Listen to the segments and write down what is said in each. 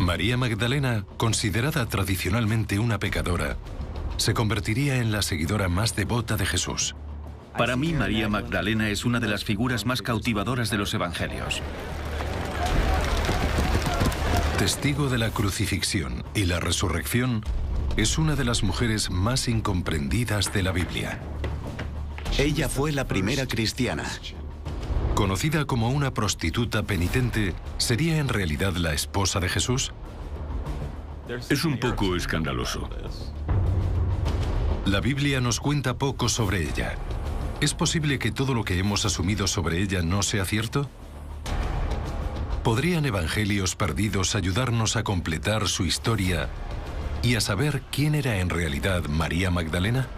María Magdalena, considerada tradicionalmente una pecadora, se convertiría en la seguidora más devota de Jesús. Para mí, María Magdalena es una de las figuras más cautivadoras de los evangelios. Testigo de la crucifixión y la resurrección, es una de las mujeres más incomprendidas de la Biblia. Ella fue la primera cristiana. Conocida como una prostituta penitente, ¿sería en realidad la esposa de Jesús? Es un poco escandaloso. La Biblia nos cuenta poco sobre ella. ¿Es posible que todo lo que hemos asumido sobre ella no sea cierto? ¿Podrían evangelios perdidos ayudarnos a completar su historia y a saber quién era en realidad María Magdalena?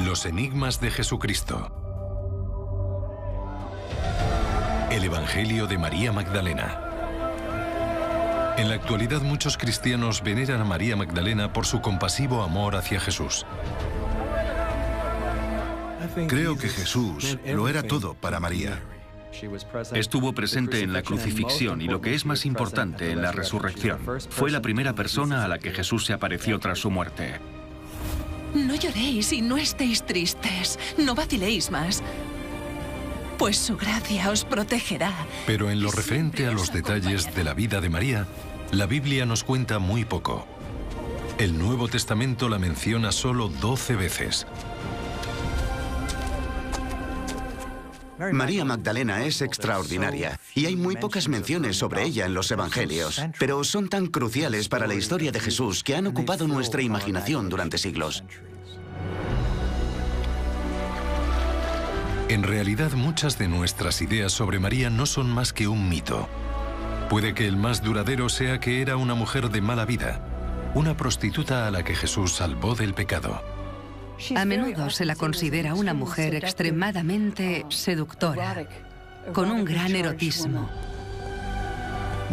Los enigmas de Jesucristo. El Evangelio de María Magdalena. En la actualidad, muchos cristianos veneran a María Magdalena por su compasivo amor hacia Jesús. Creo que Jesús lo era todo para María. Estuvo presente en la crucifixión y, lo que es más importante, en la resurrección. Fue la primera persona a la que Jesús se apareció tras su muerte. No lloréis y no estéis tristes. No vaciléis más, pues su gracia os protegerá. Pero en lo referente a los detalles de la vida de María, la Biblia nos cuenta muy poco. El Nuevo Testamento la menciona solo 12 veces. María Magdalena es extraordinaria y hay muy pocas menciones sobre ella en los evangelios, pero son tan cruciales para la historia de Jesús que han ocupado nuestra imaginación durante siglos. En realidad, muchas de nuestras ideas sobre María no son más que un mito. Puede que el más duradero sea que era una mujer de mala vida, una prostituta a la que Jesús salvó del pecado. A menudo se la considera una mujer extremadamente seductora, con un gran erotismo.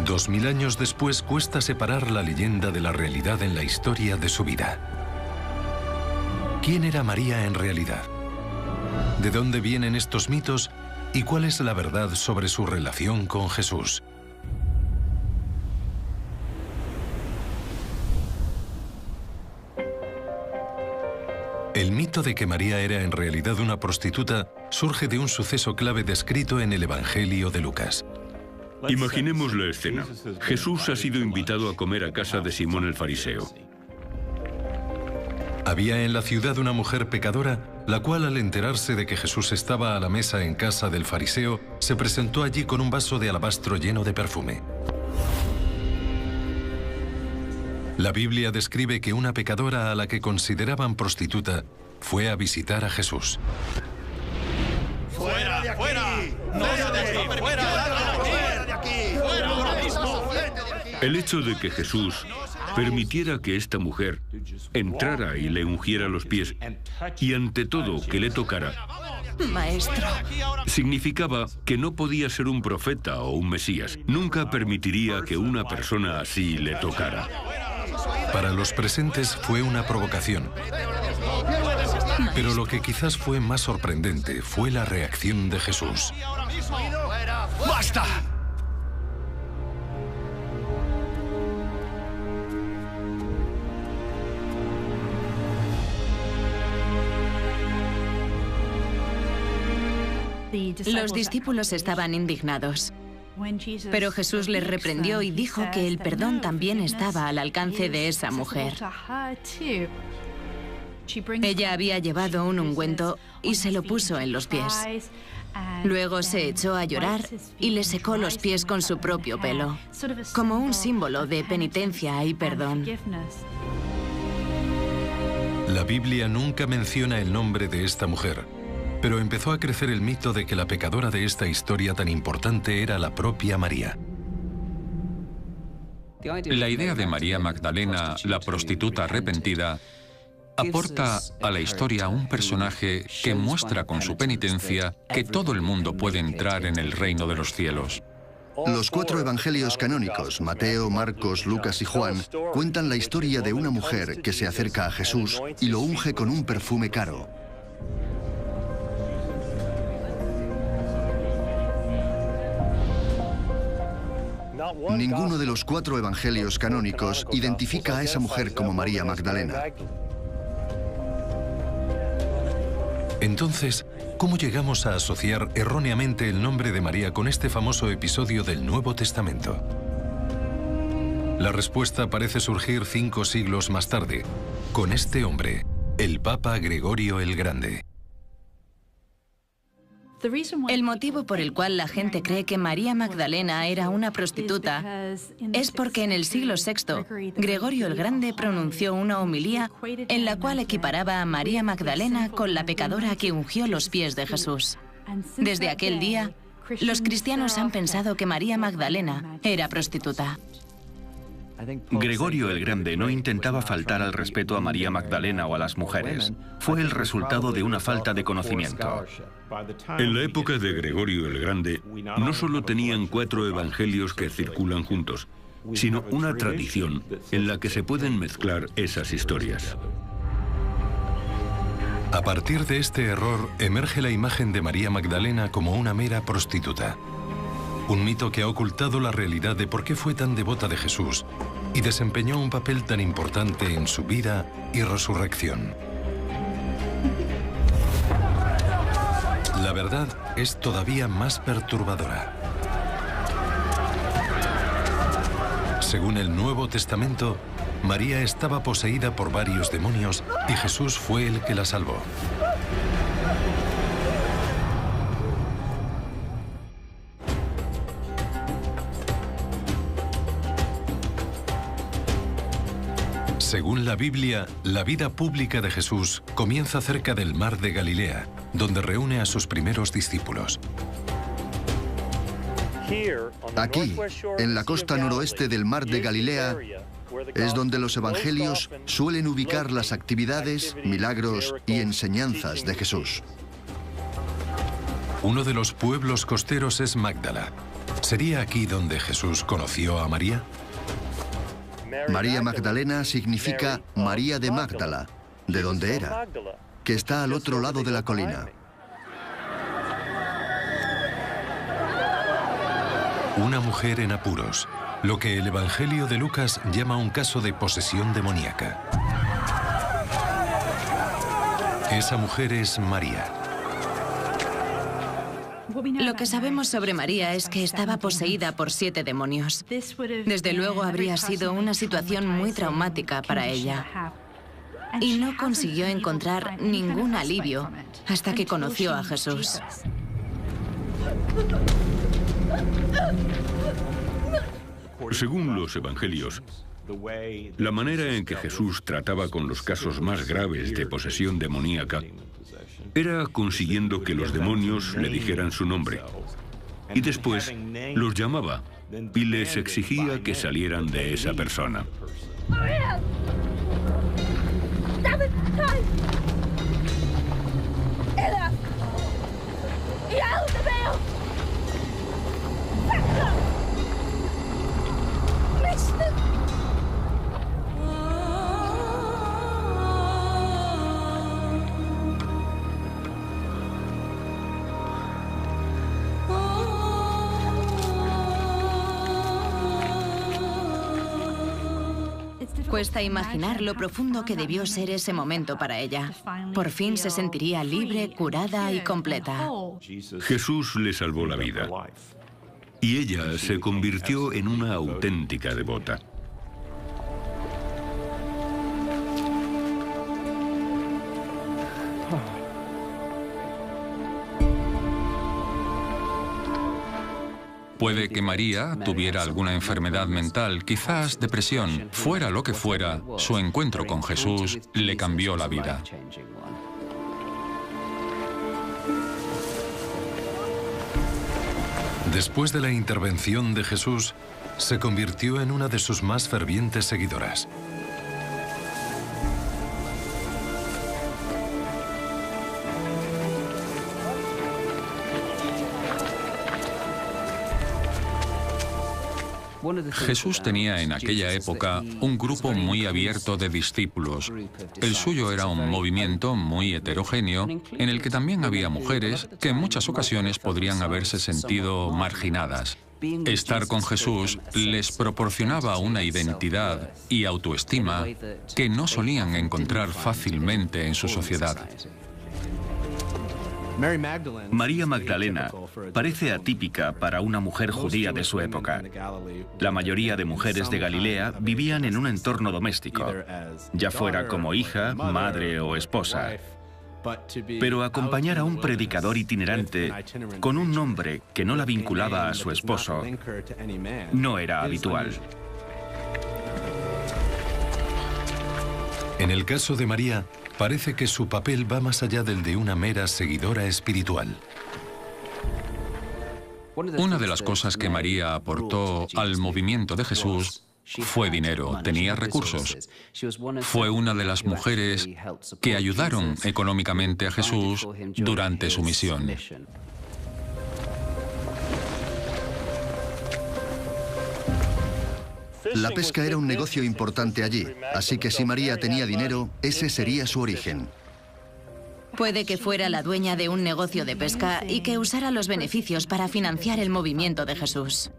2000 años después, cuesta separar la leyenda de la realidad en la historia de su vida. ¿Quién era María en realidad? ¿De dónde vienen estos mitos y cuál es la verdad sobre su relación con Jesús? El mito de que María era en realidad una prostituta surge de un suceso clave descrito en el Evangelio de Lucas. Imaginemos la escena. Jesús ha sido invitado a comer a casa de Simón el fariseo. Había en la ciudad una mujer pecadora, la cual, al enterarse de que Jesús estaba a la mesa en casa del fariseo, se presentó allí con un vaso de alabastro lleno de perfume. La Biblia describe que una pecadora a la que consideraban prostituta fue a visitar a Jesús. ¡Fuera de aquí! ¡Fuera! ¡No se de aquí! ¡Fuera de aquí! ¡Fuera ahora mismo! El hecho de que Jesús permitiera que esta mujer entrara y le ungiera los pies, y ante todo que le tocara, Maestro, significaba que no podía ser un profeta o un mesías. Nunca permitiría que una persona así le tocara. Para los presentes fue una provocación. Pero lo que quizás fue más sorprendente fue la reacción de Jesús. ¡Basta! Los discípulos estaban indignados, pero Jesús les reprendió y dijo que el perdón también estaba al alcance de esa mujer. Ella había llevado un ungüento y se lo puso en los pies. Luego se echó a llorar y le secó los pies con su propio pelo, como un símbolo de penitencia y perdón. La Biblia nunca menciona el nombre de esta mujer, pero empezó a crecer el mito de que la pecadora de esta historia tan importante era la propia María. La idea de María Magdalena, la prostituta arrepentida, aporta a la historia un personaje que muestra con su penitencia que todo el mundo puede entrar en el reino de los cielos. Los 4 evangelios canónicos, Mateo, Marcos, Lucas y Juan, cuentan la historia de una mujer que se acerca a Jesús y lo unge con un perfume caro. Ninguno de los 4 evangelios canónicos identifica a esa mujer como María Magdalena. Entonces, ¿cómo llegamos a asociar erróneamente el nombre de María con este famoso episodio del Nuevo Testamento? La respuesta parece surgir 5 siglos más tarde, con este hombre, el Papa Gregorio el Grande. El motivo por el cual la gente cree que María Magdalena era una prostituta es porque en el siglo VI, Gregorio el Grande pronunció una homilía en la cual equiparaba a María Magdalena con la pecadora que ungió los pies de Jesús. Desde aquel día, los cristianos han pensado que María Magdalena era prostituta. Gregorio el Grande no intentaba faltar al respeto a María Magdalena o a las mujeres. Fue el resultado de una falta de conocimiento. En la época de Gregorio el Grande, no solo tenían 4 evangelios que circulan juntos, sino una tradición en la que se pueden mezclar esas historias. A partir de este error, emerge la imagen de María Magdalena como una mera prostituta. Un mito que ha ocultado la realidad de por qué fue tan devota de Jesús y desempeñó un papel tan importante en su vida y resurrección. La verdad es todavía más perturbadora. Según el Nuevo Testamento, María estaba poseída por varios demonios y Jesús fue el que la salvó. Según la Biblia, la vida pública de Jesús comienza cerca del mar de Galilea, donde reúne a sus primeros discípulos. Aquí, en la costa noroeste del mar de Galilea, es donde los evangelios suelen ubicar las actividades, milagros y enseñanzas de Jesús. Uno de los pueblos costeros es Magdala. ¿Sería aquí donde Jesús conoció a María? María Magdalena significa María de Magdala, de donde era, que está al otro lado de la colina. Una mujer en apuros, lo que el Evangelio de Lucas llama un caso de posesión demoníaca. Esa mujer es María. Lo que sabemos sobre María es que estaba poseída por 7 demonios. Desde luego habría sido una situación muy traumática para ella. Y no consiguió encontrar ningún alivio hasta que conoció a Jesús. Según los evangelios, la manera en que Jesús trataba con los casos más graves de posesión demoníaca era consiguiendo que los demonios le dijeran su nombre. Y después los llamaba y les exigía que salieran de esa persona. Cuesta imaginar lo profundo que debió ser ese momento para ella. Por fin se sentiría libre, curada y completa. Jesús le salvó la vida y ella se convirtió en una auténtica devota. Puede que María tuviera alguna enfermedad mental, quizás depresión. Fuera lo que fuera, su encuentro con Jesús le cambió la vida. Después de la intervención de Jesús, se convirtió en una de sus más fervientes seguidoras. Jesús tenía en aquella época un grupo muy abierto de discípulos. El suyo era un movimiento muy heterogéneo en el que también había mujeres que en muchas ocasiones podrían haberse sentido marginadas. Estar con Jesús les proporcionaba una identidad y autoestima que no solían encontrar fácilmente en su sociedad. María Magdalena parece atípica para una mujer judía de su época. La mayoría de mujeres de Galilea vivían en un entorno doméstico, ya fuera como hija, madre o esposa. Pero acompañar a un predicador itinerante con un nombre que no la vinculaba a su esposo no era habitual. En el caso de María, parece que su papel va más allá del de una mera seguidora espiritual. Una de las cosas que María aportó al movimiento de Jesús fue dinero, tenía recursos. Fue una de las mujeres que ayudaron económicamente a Jesús durante su misión. La pesca era un negocio importante allí, así que si María tenía dinero, ese sería su origen. Puede que fuera la dueña de un negocio de pesca y que usara los beneficios para financiar el movimiento de Jesús.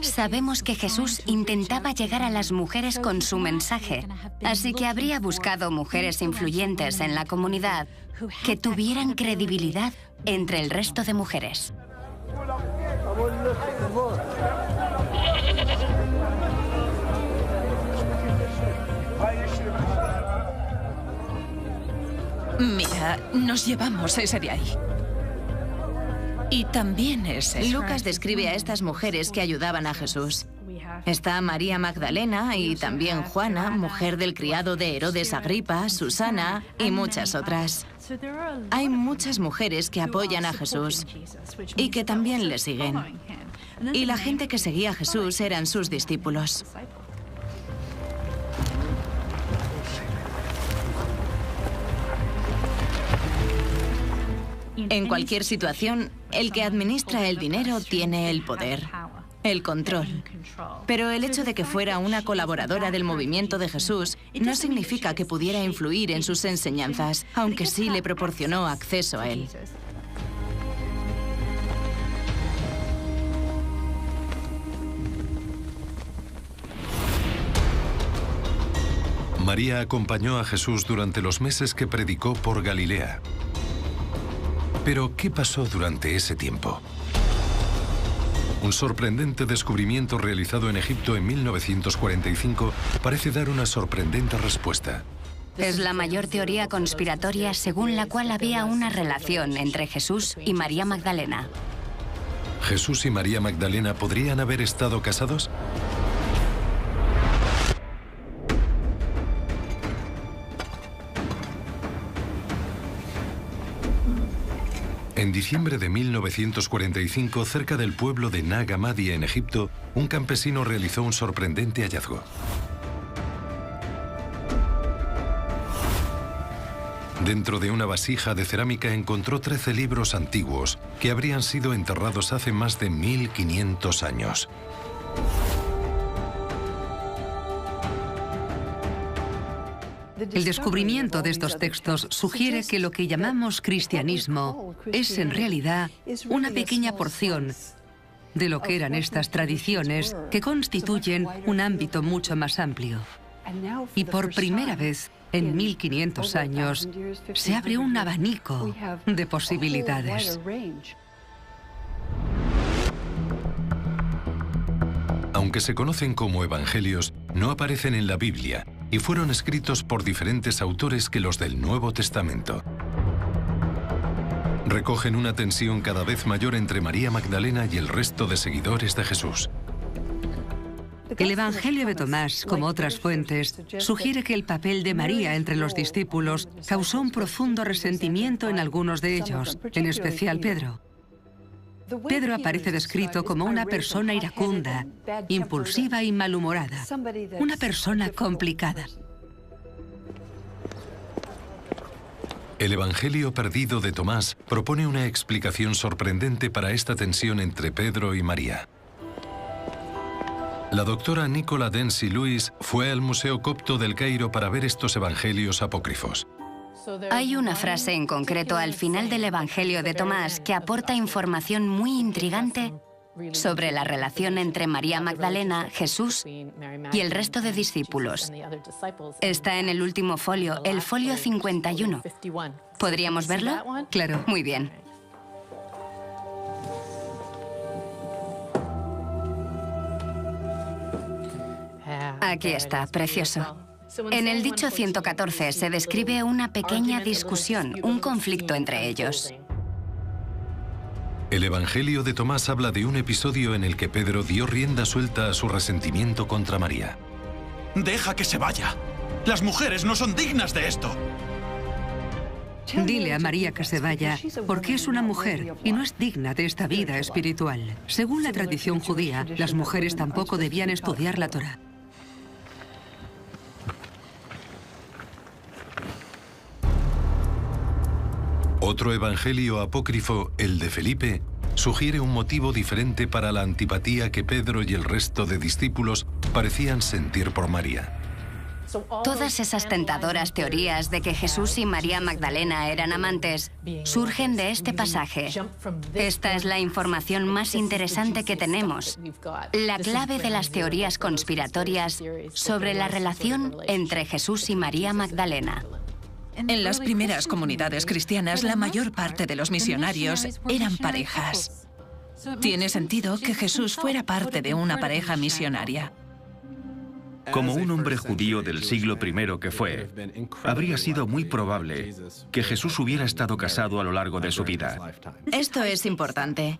Sabemos que Jesús intentaba llegar a las mujeres con su mensaje, así que habría buscado mujeres influyentes en la comunidad que tuvieran credibilidad entre el resto de mujeres. Mira, nos llevamos ese de ahí. Y también ese. Lucas describe a estas mujeres que ayudaban a Jesús. Está María Magdalena y también Juana, mujer del criado de Herodes Agripa, Susana y muchas otras. Hay muchas mujeres que apoyan a Jesús y que también le siguen. Y la gente que seguía a Jesús eran sus discípulos. En cualquier situación, el que administra el dinero tiene el poder, el control. Pero el hecho de que fuera una colaboradora del movimiento de Jesús no significa que pudiera influir en sus enseñanzas, aunque sí le proporcionó acceso a él. María acompañó a Jesús durante los meses que predicó por Galilea. Pero, ¿qué pasó durante ese tiempo? Un sorprendente descubrimiento realizado en Egipto en 1945 parece dar una sorprendente respuesta. Es la mayor teoría conspiratoria según la cual había una relación entre Jesús y María Magdalena. ¿Jesús y María Magdalena podrían haber estado casados? En diciembre de 1945, cerca del pueblo de Nag Hammadi en Egipto, un campesino realizó un sorprendente hallazgo. Dentro de una vasija de cerámica encontró 13 libros antiguos que habrían sido enterrados hace más de 1500 años. El descubrimiento de estos textos sugiere que lo que llamamos cristianismo es en realidad una pequeña porción de lo que eran estas tradiciones que constituyen un ámbito mucho más amplio. Y por primera vez en 1500 años se abre un abanico de posibilidades. Aunque se conocen como evangelios, no aparecen en la Biblia y fueron escritos por diferentes autores que los del Nuevo Testamento. Recogen una tensión cada vez mayor entre María Magdalena y el resto de seguidores de Jesús. El Evangelio de Tomás, como otras fuentes, sugiere que el papel de María entre los discípulos causó un profundo resentimiento en algunos de ellos, en especial Pedro. Pedro aparece descrito como una persona iracunda, impulsiva y malhumorada, una persona complicada. El Evangelio perdido de Tomás propone una explicación sorprendente para esta tensión entre Pedro y María. La doctora Nicola Densi Lewis fue al Museo Copto del Cairo para ver estos evangelios apócrifos. Hay una frase en concreto al final del Evangelio de Tomás que aporta información muy intrigante sobre la relación entre María Magdalena, Jesús y el resto de discípulos. Está en el último folio, el folio 51. ¿Podríamos verlo? Claro. Muy bien. Aquí está, precioso. En el dicho 114 se describe una pequeña discusión, un conflicto entre ellos. El Evangelio de Tomás habla de un episodio en el que Pedro dio rienda suelta a su resentimiento contra María. ¡Deja que se vaya! ¡Las mujeres no son dignas de esto! Dile a María que se vaya, porque es una mujer y no es digna de esta vida espiritual. Según la tradición judía, las mujeres tampoco debían estudiar la Torá. Otro evangelio apócrifo, el de Felipe, sugiere un motivo diferente para la antipatía que Pedro y el resto de discípulos parecían sentir por María. Todas esas tentadoras teorías de que Jesús y María Magdalena eran amantes surgen de este pasaje. Esta es la información más interesante que tenemos, la clave de las teorías conspiratorias sobre la relación entre Jesús y María Magdalena. En las primeras comunidades cristianas, la mayor parte de los misionarios eran parejas. Tiene sentido que Jesús fuera parte de una pareja misionaria. Como un hombre judío del siglo I que fue, habría sido muy probable que Jesús hubiera estado casado a lo largo de su vida. Esto es importante.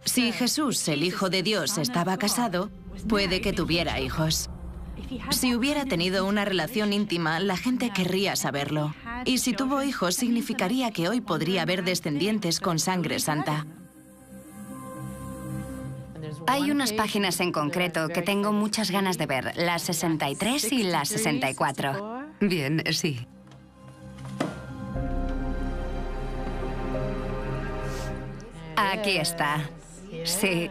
Si Jesús, el Hijo de Dios, estaba casado, puede que tuviera hijos. Si hubiera tenido una relación íntima, la gente querría saberlo. Y si tuvo hijos, significaría que hoy podría haber descendientes con sangre santa. Hay unas páginas en concreto que tengo muchas ganas de ver, la 63 y la 64. Bien, sí. Aquí está. Sí.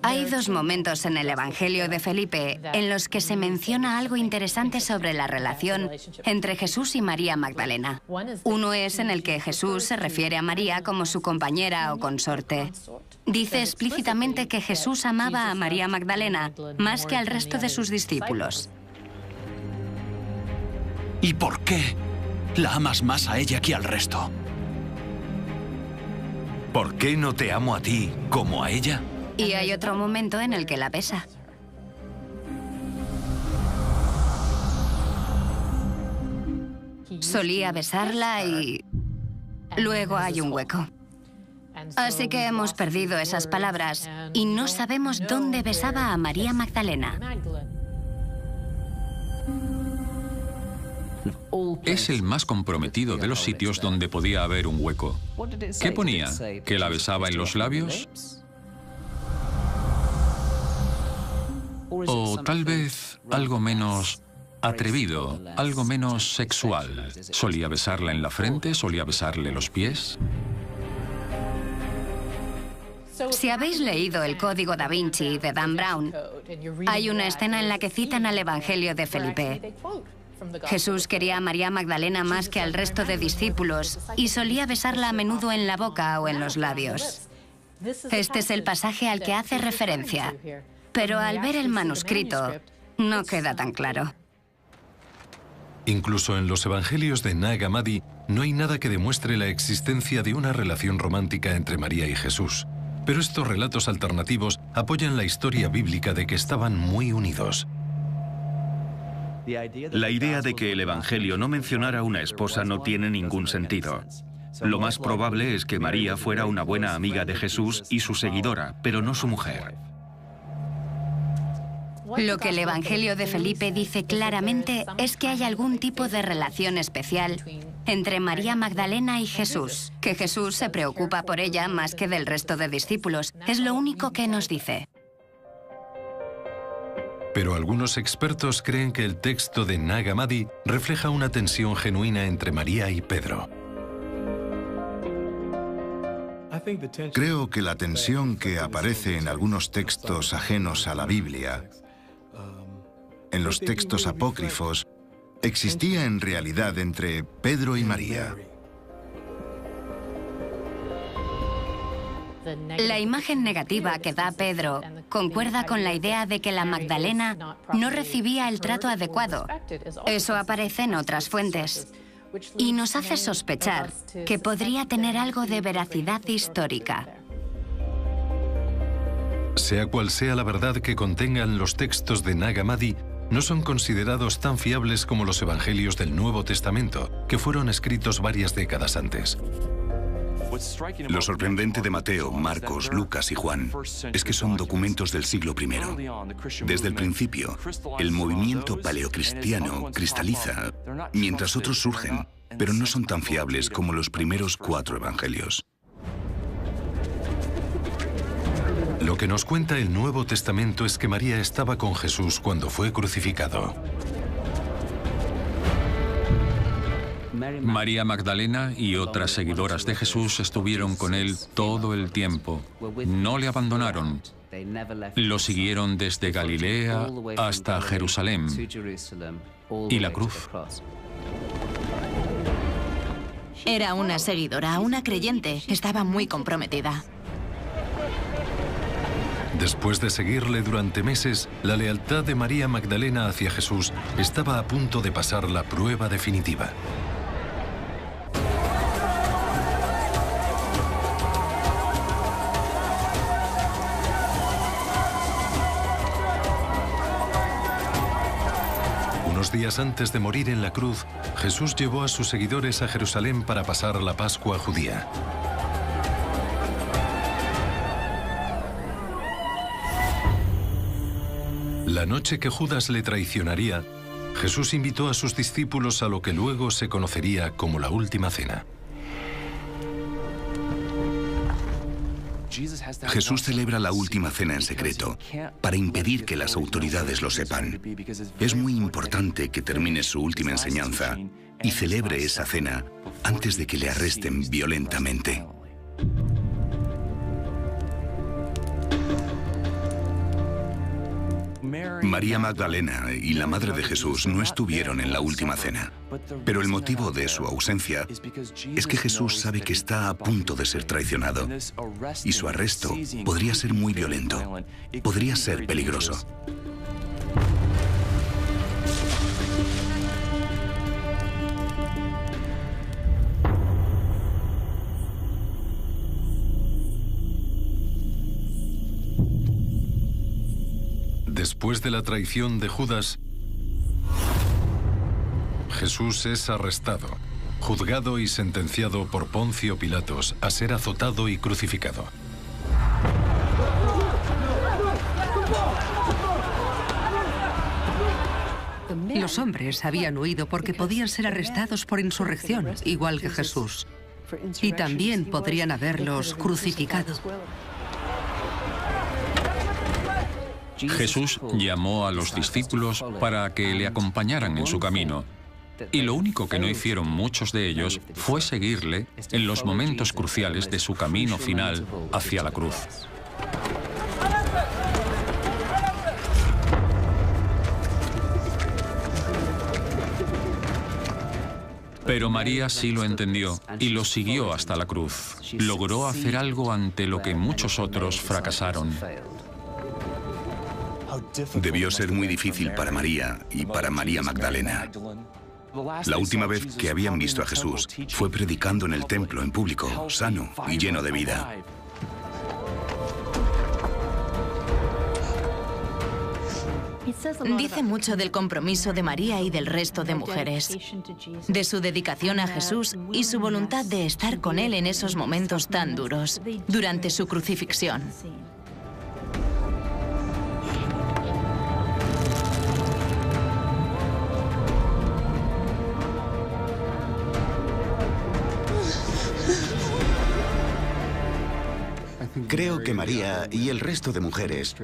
Hay dos momentos en el Evangelio de Felipe en los que se menciona algo interesante sobre la relación entre Jesús y María Magdalena. Uno es en el que Jesús se refiere a María como su compañera o consorte. Dice explícitamente que Jesús amaba a María Magdalena más que al resto de sus discípulos. ¿Y por qué la amas más a ella que al resto? ¿Por qué no te amo a ti como a ella? Y hay otro momento en el que la besa. Solía besarla y luego hay un hueco. Así que hemos perdido esas palabras y no sabemos dónde besaba a María Magdalena. Es el más comprometido de los sitios donde podía haber un hueco. ¿Qué ponía? ¿Que la besaba en los labios? O tal vez algo menos atrevido, algo menos sexual. ¿Solía besarla en la frente? ¿Solía besarle los pies? Si habéis leído El Código da Vinci de Dan Brown, hay una escena en la que citan al Evangelio de Felipe. Jesús quería a María Magdalena más que al resto de discípulos y solía besarla a menudo en la boca o en los labios. Este es el pasaje al que hace referencia. Pero al ver el manuscrito, no queda tan claro. Incluso en los evangelios de Nag Hammadi no hay nada que demuestre la existencia de una relación romántica entre María y Jesús. Pero estos relatos alternativos apoyan la historia bíblica de que estaban muy unidos. La idea de que el Evangelio no mencionara a una esposa no tiene ningún sentido. Lo más probable es que María fuera una buena amiga de Jesús y su seguidora, pero no su mujer. Lo que el Evangelio de Felipe dice claramente es que hay algún tipo de relación especial entre María Magdalena y Jesús, que Jesús se preocupa por ella más que del resto de discípulos. Es lo único que nos dice. Pero algunos expertos creen que el texto de Nag Hammadi refleja una tensión genuina entre María y Pedro. Creo que la tensión que aparece en algunos textos ajenos a la Biblia, en los textos apócrifos, existía en realidad entre Pedro y María. La imagen negativa que da Pedro concuerda con la idea de que la Magdalena no recibía el trato adecuado. Eso aparece en otras fuentes. Y nos hace sospechar que podría tener algo de veracidad histórica. Sea cual sea la verdad que contengan los textos de Nag Hammadi, no son considerados tan fiables como los evangelios del Nuevo Testamento, que fueron escritos varias décadas antes. Lo sorprendente de Mateo, Marcos, Lucas y Juan es que son documentos del siglo I. Desde el principio, el movimiento paleocristiano cristaliza, mientras otros surgen, pero no son tan fiables como los primeros 4 evangelios. Lo que nos cuenta el Nuevo Testamento es que María estaba con Jesús cuando fue crucificado. María Magdalena y otras seguidoras de Jesús estuvieron con él todo el tiempo. No le abandonaron. Lo siguieron desde Galilea hasta Jerusalén y la cruz. Era una seguidora, una creyente. Estaba muy comprometida. Después de seguirle durante meses, la lealtad de María Magdalena hacia Jesús estaba a punto de pasar la prueba definitiva. Unos días antes de morir en la cruz, Jesús llevó a sus seguidores a Jerusalén para pasar la Pascua judía. La noche que Judas le traicionaría, Jesús invitó a sus discípulos a lo que luego se conocería como la Última Cena. Jesús celebra la última cena en secreto para impedir que las autoridades lo sepan. Es muy importante que termine su última enseñanza y celebre esa cena antes de que le arresten violentamente. María Magdalena y la madre de Jesús no estuvieron en la última cena, pero el motivo de su ausencia es que Jesús sabe que está a punto de ser traicionado y su arresto podría ser muy violento, podría ser peligroso. Después de la traición de Judas, Jesús es arrestado, juzgado y sentenciado por Poncio Pilatos a ser azotado y crucificado. Los hombres habían huido porque podían ser arrestados por insurrección, igual que Jesús. Y también podrían haberlos crucificado. Jesús llamó a los discípulos para que le acompañaran en su camino. Y lo único que no hicieron muchos de ellos fue seguirle en los momentos cruciales de su camino final hacia la cruz. Pero María sí lo entendió y lo siguió hasta la cruz. Logró hacer algo ante lo que muchos otros fracasaron. Debió ser muy difícil para María y para María Magdalena. La última vez que habían visto a Jesús fue predicando en el templo en público, sano y lleno de vida. Dice mucho del compromiso de María y del resto de mujeres, de su dedicación a Jesús y su voluntad de estar con él en esos momentos tan duros, durante su crucifixión. Creo que María y el resto de mujeres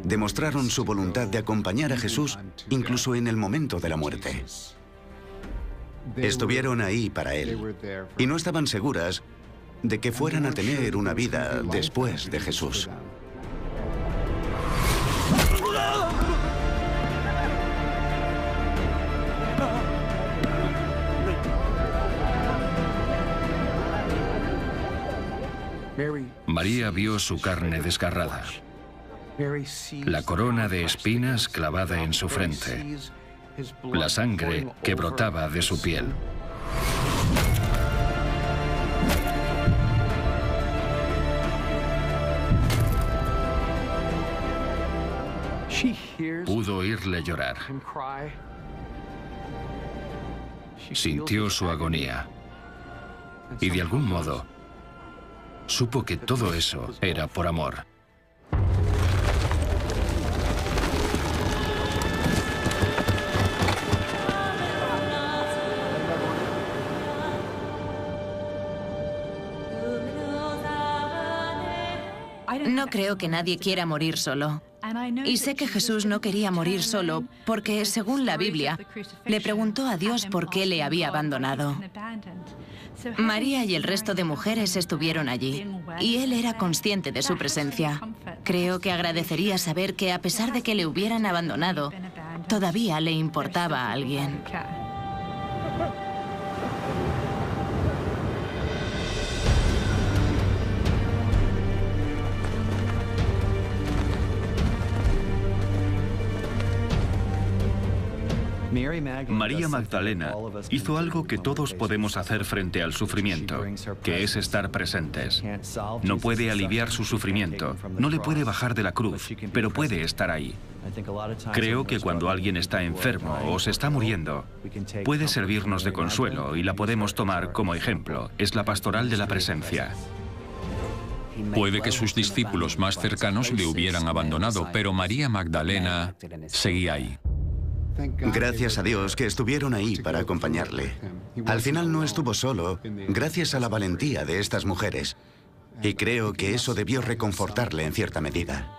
demostraron su voluntad de acompañar a Jesús incluso en el momento de la muerte. Estuvieron ahí para Él y no estaban seguras de que fueran a tener una vida después de Jesús. María vio su carne desgarrada, la corona de espinas clavada en su frente, la sangre que brotaba de su piel. Pudo oírle llorar. Sintió su agonía. Y de algún modo, supo que todo eso era por amor. No creo que nadie quiera morir solo. Y sé que Jesús no quería morir solo porque, según la Biblia, le preguntó a Dios por qué le había abandonado. María y el resto de mujeres estuvieron allí, y él era consciente de su presencia. Creo que agradecería saber que, a pesar de que le hubieran abandonado, todavía le importaba a alguien. María Magdalena hizo algo que todos podemos hacer frente al sufrimiento, que es estar presentes. No puede aliviar su sufrimiento, no le puede bajar de la cruz, pero puede estar ahí. Creo que cuando alguien está enfermo o se está muriendo, puede servirnos de consuelo y la podemos tomar como ejemplo. Es la pastoral de la presencia. Puede que sus discípulos más cercanos le hubieran abandonado, pero María Magdalena seguía ahí. Gracias a Dios que estuvieron ahí para acompañarle. Al final no estuvo solo, gracias a la valentía de estas mujeres. Y creo que eso debió reconfortarle en cierta medida.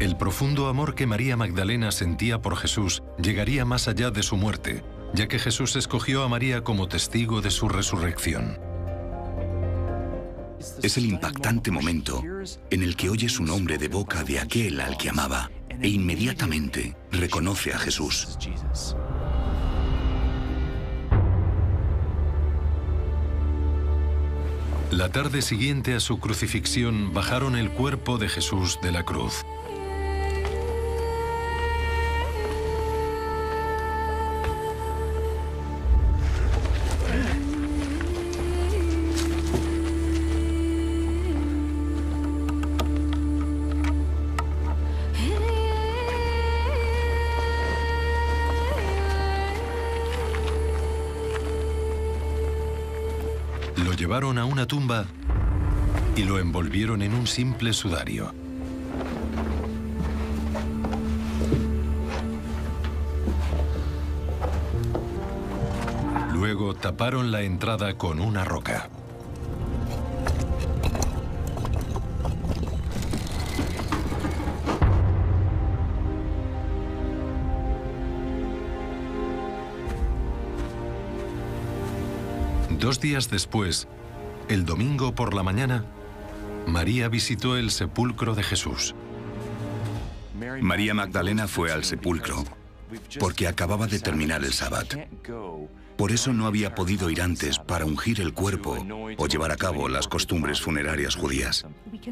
El profundo amor que María Magdalena sentía por Jesús llegaría más allá de su muerte, ya que Jesús escogió a María como testigo de su resurrección. Es el impactante momento en el que oye su nombre de boca de aquel al que amaba e inmediatamente reconoce a Jesús. La tarde siguiente a su crucifixión bajaron el cuerpo de Jesús de la cruz. Lo llevaron a una tumba y lo envolvieron en un simple sudario. Luego taparon la entrada con una roca. Dos días después, el domingo por la mañana, María visitó el sepulcro de Jesús. María Magdalena fue al sepulcro porque acababa de terminar el sábado. Por eso no había podido ir antes para ungir el cuerpo o llevar a cabo las costumbres funerarias judías.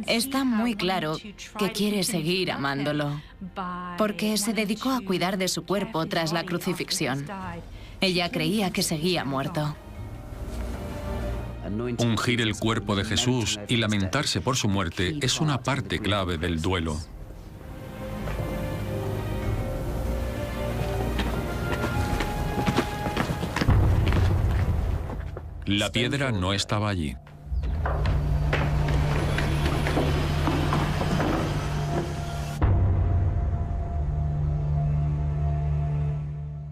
Está muy claro que quiere seguir amándolo, porque se dedicó a cuidar de su cuerpo tras la crucifixión. Ella creía que seguía muerto. Ungir el cuerpo de Jesús y lamentarse por su muerte es una parte clave del duelo. La piedra no estaba allí.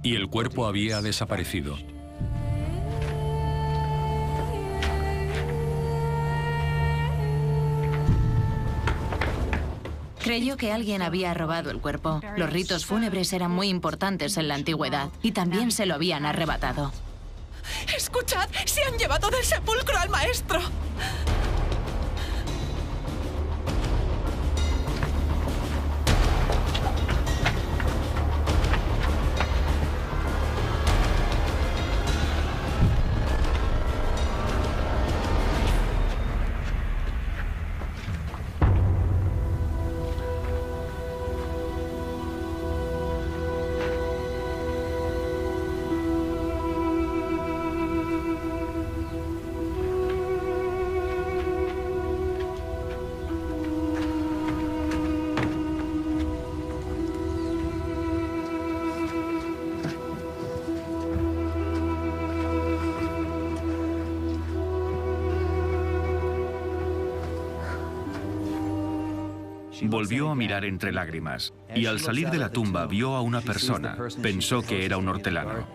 Y el cuerpo había desaparecido. Creyó que alguien había robado el cuerpo. Los ritos fúnebres eran muy importantes en la antigüedad y también se lo habían arrebatado. ¡Escuchad! ¡Se han llevado del sepulcro al maestro! Volvió a mirar entre lágrimas y al salir de la tumba vio a una persona. Pensó que era un hortelano.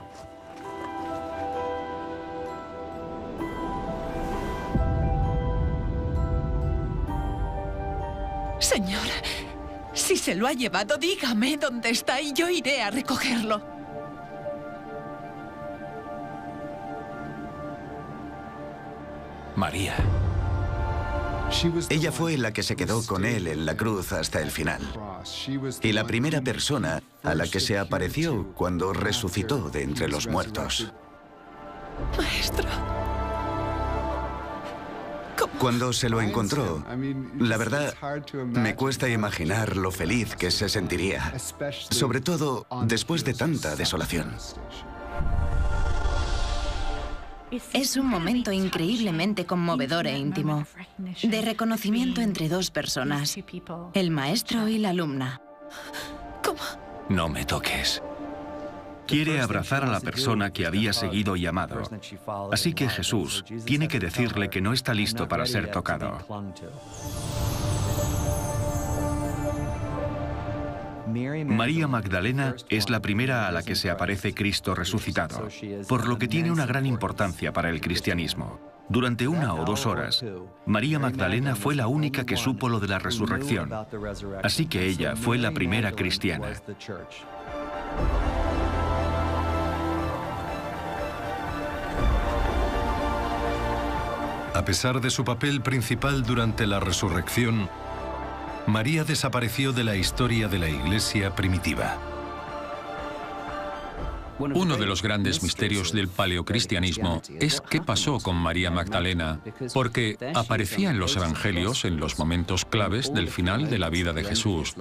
Señor, si se lo ha llevado, dígame dónde está y yo iré a recogerlo. María. Ella fue la que se quedó con él en la cruz hasta el final. Y la primera persona a la que se apareció cuando resucitó de entre los muertos. Maestro. Cuando se lo encontró, la verdad, me cuesta imaginar lo feliz que se sentiría, sobre todo después de tanta desolación. Es un momento increíblemente conmovedor e íntimo, de reconocimiento entre dos personas, el maestro y la alumna. ¿Cómo? No me toques. Quiere abrazar a la persona que había seguido y amado. Así que Jesús tiene que decirle que no está listo para ser tocado. María Magdalena es la primera a la que se aparece Cristo resucitado, por lo que tiene una gran importancia para el cristianismo. Durante 1 o 2 horas, María Magdalena fue la única que supo lo de la resurrección, así que ella fue la primera cristiana. A pesar de su papel principal durante la resurrección, María desapareció de la historia de la Iglesia primitiva. Uno de los grandes misterios del paleocristianismo es qué pasó con María Magdalena, porque aparecía en los evangelios en los momentos claves del final de la vida de Jesús,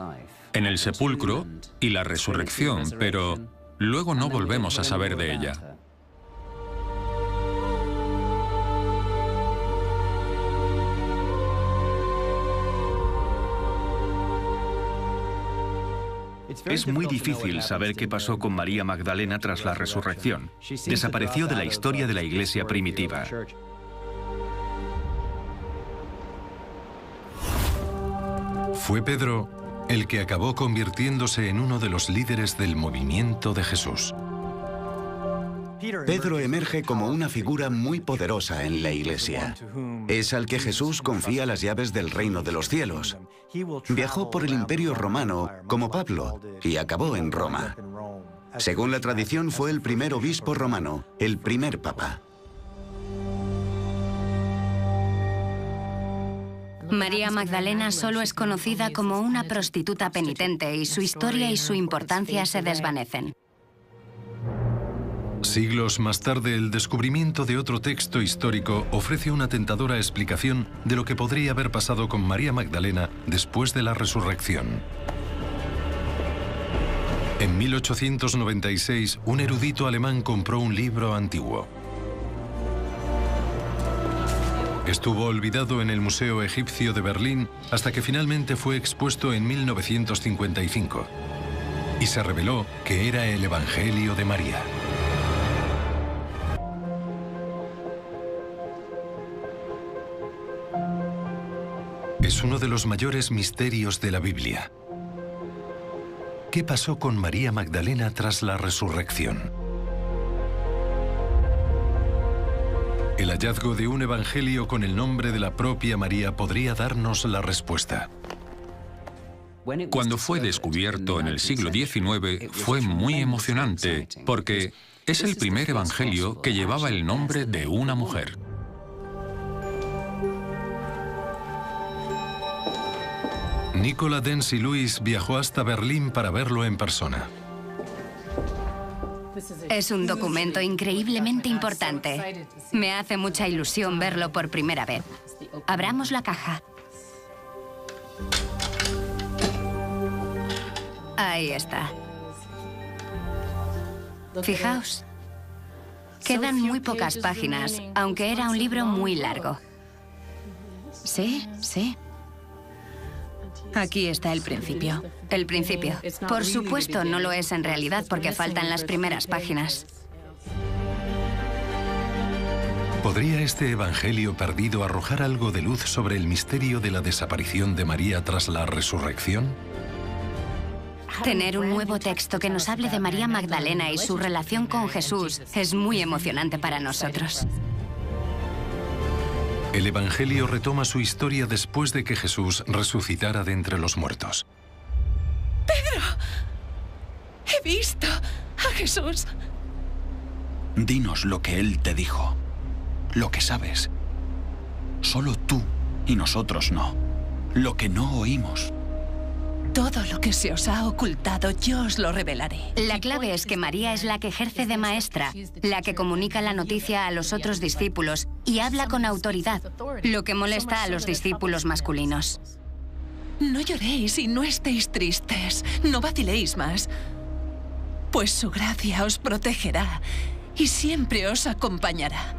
en el sepulcro y la resurrección, pero luego no volvemos a saber de ella. Es muy difícil saber qué pasó con María Magdalena tras la resurrección. Desapareció de la historia de la Iglesia primitiva. Fue Pedro el que acabó convirtiéndose en uno de los líderes del movimiento de Jesús. Pedro emerge como una figura muy poderosa en la Iglesia. Es al que Jesús confía las llaves del reino de los cielos. Viajó por el Imperio Romano como Pablo y acabó en Roma. Según la tradición, fue el primer obispo romano, el primer papa. María Magdalena solo es conocida como una prostituta penitente y su historia y su importancia se desvanecen. Siglos más tarde, el descubrimiento de otro texto histórico ofrece una tentadora explicación de lo que podría haber pasado con María Magdalena después de la resurrección. En 1896, un erudito alemán compró un libro antiguo. Estuvo olvidado en el Museo Egipcio de Berlín hasta que finalmente fue expuesto en 1955 y se reveló que era el Evangelio de María. Es uno de los mayores misterios de la Biblia. ¿Qué pasó con María Magdalena tras la resurrección? El hallazgo de un evangelio con el nombre de la propia María podría darnos la respuesta. Cuando fue descubierto en el siglo XIX, fue muy emocionante, porque es el primer evangelio que llevaba el nombre de una mujer. Nicola Densi Lewis viajó hasta Berlín para verlo en persona. Es un documento increíblemente importante. Me hace mucha ilusión verlo por primera vez. Abramos la caja. Ahí está. Fijaos. Quedan muy pocas páginas, aunque era un libro muy largo. Sí, sí. Aquí está el principio. El principio. Por supuesto, no lo es en realidad porque faltan las primeras páginas. ¿Podría este evangelio perdido arrojar algo de luz sobre el misterio de la desaparición de María tras la resurrección? Tener un nuevo texto que nos hable de María Magdalena y su relación con Jesús es muy emocionante para nosotros. El evangelio retoma su historia después de que Jesús resucitara de entre los muertos. ¡Pedro! ¡He visto a Jesús! Dinos lo que Él te dijo, lo que sabes. Solo tú y nosotros no. Lo que no oímos. Todo lo que se os ha ocultado, yo os lo revelaré. La clave es que María es la que ejerce de maestra, la que comunica la noticia a los otros discípulos y habla con autoridad, lo que molesta a los discípulos masculinos. No lloréis y no estéis tristes, no vaciléis más, pues su gracia os protegerá y siempre os acompañará.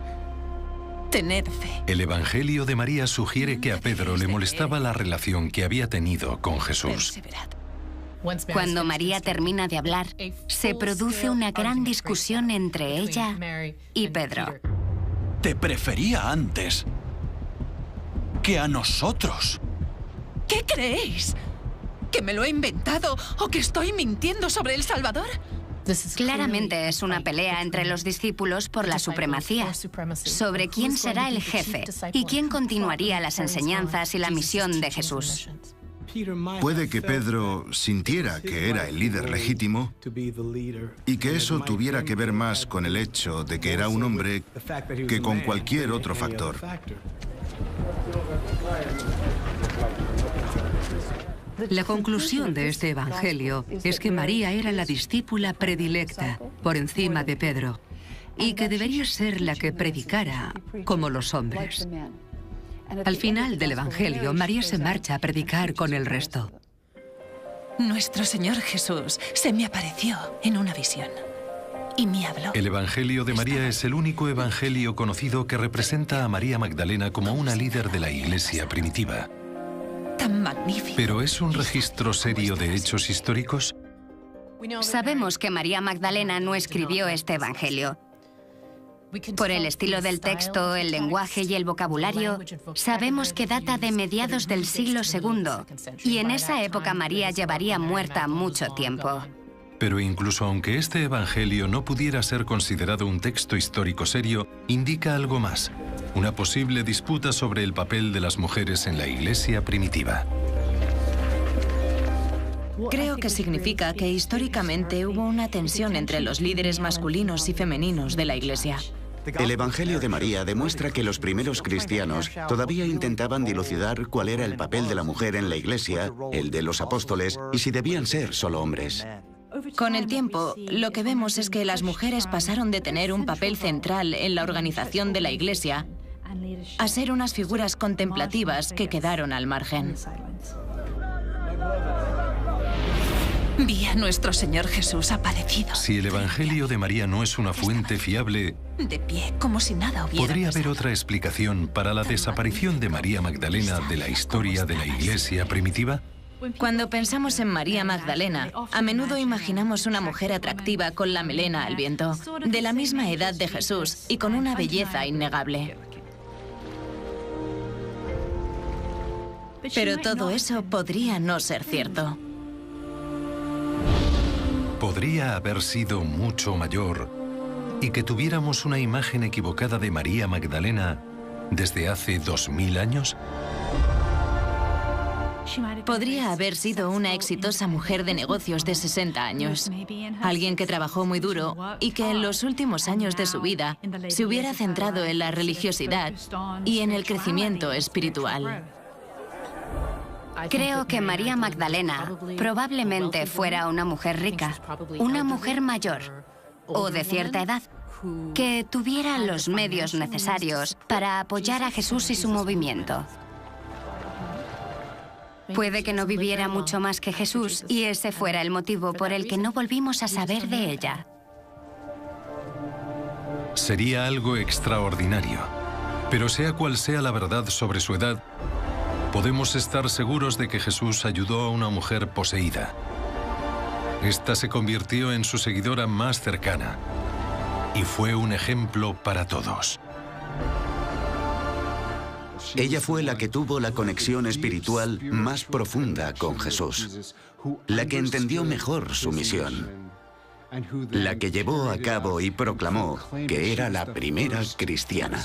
Tened fe. El Evangelio de María sugiere que a Pedro le molestaba la relación que había tenido con Jesús. Cuando María termina de hablar, se produce una gran discusión entre ella y Pedro. Te prefería antes que a nosotros. ¿Qué creéis? ¿Que me lo he inventado o que estoy mintiendo sobre el Salvador? Claramente es una pelea entre los discípulos por la supremacía, sobre quién será el jefe y quién continuaría las enseñanzas y la misión de Jesús. Puede que Pedro sintiera que era el líder legítimo y que eso tuviera que ver más con el hecho de que era un hombre que con cualquier otro factor. La conclusión de este evangelio es que María era la discípula predilecta por encima de Pedro y que debería ser la que predicara como los hombres. Al final del evangelio, María se marcha a predicar con el resto. Nuestro Señor Jesús se me apareció en una visión y me habló. El Evangelio de María es el único evangelio conocido que representa a María Magdalena como una líder de la Iglesia primitiva. Tan magnífico. ¿Pero es un registro serio de hechos históricos? Sabemos que María Magdalena no escribió este evangelio. Por el estilo del texto, el lenguaje y el vocabulario, sabemos que data de mediados del siglo II, y en esa época María llevaría muerta mucho tiempo. Pero incluso aunque este evangelio no pudiera ser considerado un texto histórico serio, indica algo más: una posible disputa sobre el papel de las mujeres en la Iglesia primitiva. Creo que significa que históricamente hubo una tensión entre los líderes masculinos y femeninos de la Iglesia. El Evangelio de María demuestra que los primeros cristianos todavía intentaban dilucidar cuál era el papel de la mujer en la Iglesia, el de los apóstoles, y si debían ser solo hombres. Con el tiempo, lo que vemos es que las mujeres pasaron de tener un papel central en la organización de la Iglesia a ser unas figuras contemplativas que quedaron al margen. Vi a nuestro Señor Jesús aparecido. Si el Evangelio de María no es una fuente fiable, de pie, como si nada hubiera ¿Podría haber pasado. otra explicación para la desaparición de María Magdalena de la historia de la Iglesia primitiva? Cuando pensamos en María Magdalena, a menudo imaginamos una mujer atractiva con la melena al viento, de la misma edad de Jesús y con una belleza innegable. Pero todo eso podría no ser cierto. ¿Podría haber sido mucho mayor y que tuviéramos una imagen equivocada de María Magdalena desde hace 2000 años? Podría haber sido una exitosa mujer de negocios de 60 años. Alguien que trabajó muy duro y que en los últimos años de su vida se hubiera centrado en la religiosidad y en el crecimiento espiritual. Creo que María Magdalena probablemente fuera una mujer rica, una mujer mayor o de cierta edad, que tuviera los medios necesarios para apoyar a Jesús y su movimiento. Puede que no viviera mucho más que Jesús y ese fuera el motivo por el que no volvimos a saber de ella. Sería algo extraordinario. Pero sea cual sea la verdad sobre su edad, podemos estar seguros de que Jesús ayudó a una mujer poseída. Esta se convirtió en su seguidora más cercana y fue un ejemplo para todos. Ella fue la que tuvo la conexión espiritual más profunda con Jesús, la que entendió mejor su misión, la que llevó a cabo y proclamó que era la primera cristiana.